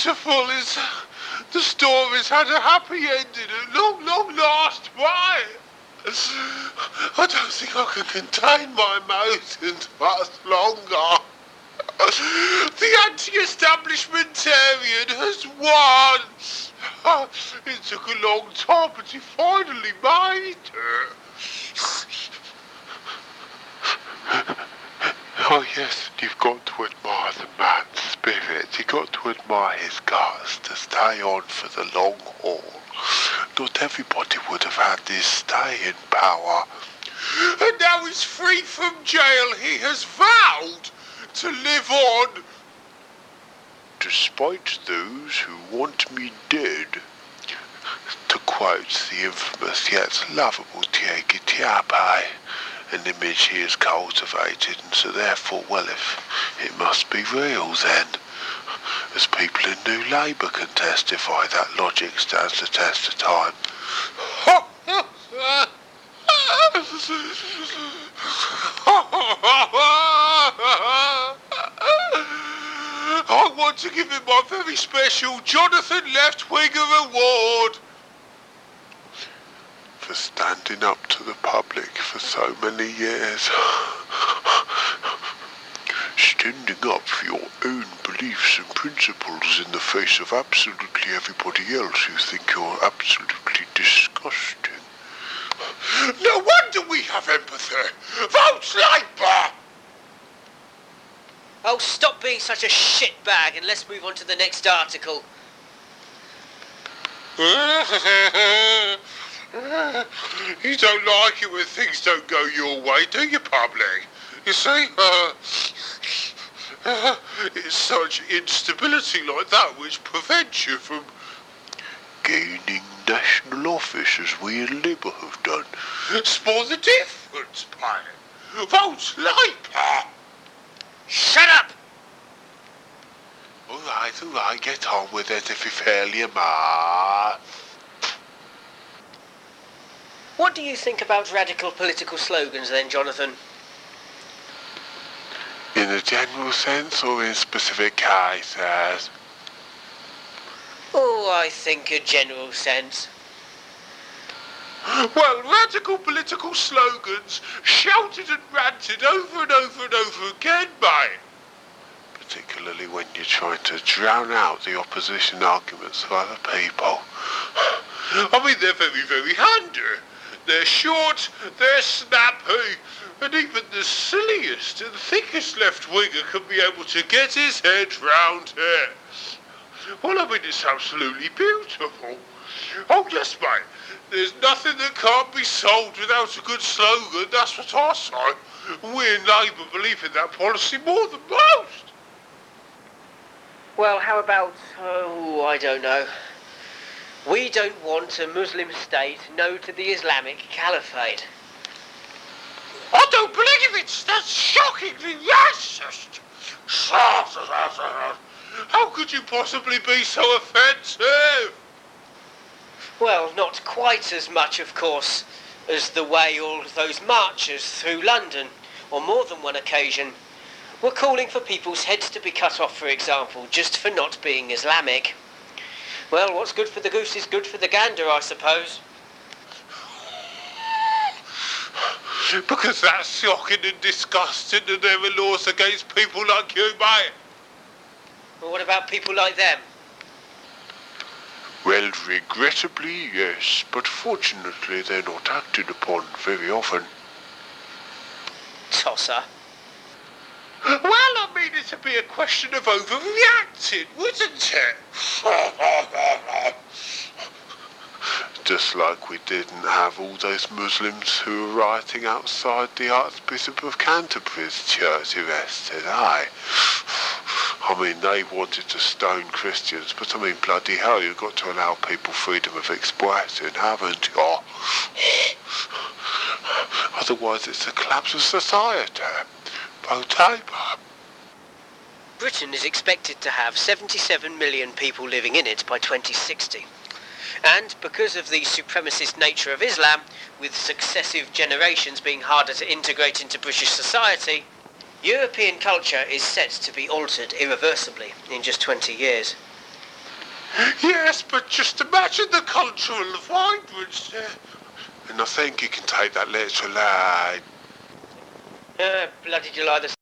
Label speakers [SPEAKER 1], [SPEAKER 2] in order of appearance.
[SPEAKER 1] beautiful is the story's had a happy ending at long, long last, right? I don't think I can contain my emotions much longer. The anti-establishmentarian has won. It took a long time, but he finally made it. Oh yes, you've got to admire the man's spirit. You've got to admire his guts to stay on for the long haul. Not everybody would have had this staying power. And now he's free from jail. He has vowed to live on. Despite those who want me dead. To quote the infamous yet lovable Diego Tiapai, an image he has cultivated, and so therefore, well, if it must be real then, as people in New Labour can testify, that logic stands the test of time. I want to give him my very special Jonathan Left-Winger Award for standing up to the public for so many years. Standing up for your own beliefs and principles in the face of absolutely everybody else who think you're absolutely disgusting. No wonder we have empathy. Vote Labour!
[SPEAKER 2] Oh, stop being such a shitbag and let's move on to the next article.
[SPEAKER 1] You don't like it when things don't go your way, do you, public? You see, it's such instability like that which prevents you from gaining national office as we in Labour have done. Spot the difference, mate. Vote Labour!
[SPEAKER 2] Shut up!
[SPEAKER 1] All right, get on with it if you fail your mark.
[SPEAKER 2] What do you think about radical political slogans then, Jonathan?
[SPEAKER 1] In a general sense or in specific cases?
[SPEAKER 2] Oh, I think a general sense.
[SPEAKER 1] Well, radical political slogans shouted and ranted over and over and over again, mate. Particularly when you're trying to drown out the opposition arguments of other people. I mean, they're very, very handy. They're short, they're snappy, and even the silliest and thickest left-winger can be able to get his head round it. Well, I mean, it's absolutely beautiful. Oh, yes, mate. There's nothing that can't be sold without a good slogan. That's what I say. We in Labour believe in that policy more than most.
[SPEAKER 2] Well, how about, I don't know. We don't want a Muslim state, no to the Islamic caliphate.
[SPEAKER 1] I don't believe it! That's shockingly racist! How could you possibly be so offensive?
[SPEAKER 2] Well, not quite as much, of course, as the way all those marchers through London, on more than one occasion, were calling for people's heads to be cut off, for example, just for not being Islamic. Well, what's good for the goose is good for the gander, I suppose.
[SPEAKER 1] Because that's shocking and disgusting and there are laws against people like you, mate.
[SPEAKER 2] Well, what about people like them?
[SPEAKER 1] Well, regrettably, yes, but fortunately they're not acted upon very often.
[SPEAKER 2] Tosser.
[SPEAKER 1] Well, I mean, it'd be a question of overreacting, wouldn't it? Just like we didn't have all those Muslims who were rioting outside the Archbishop of Canterbury's church arrested, aye? I mean, they wanted to stone Christians, but I mean, bloody hell, you've got to allow people freedom of expression, haven't you? Otherwise, it's a collapse of society. Vote Labour.
[SPEAKER 2] Britain is expected to have 77 million people living in it by 2060. And because of the supremacist nature of Islam, with successive generations being harder to integrate into British society, European culture is set to be altered irreversibly in just 20 years.
[SPEAKER 1] Yes, but just imagine the cultural vibrance there. And I think you can take that literally.
[SPEAKER 2] Bloody July the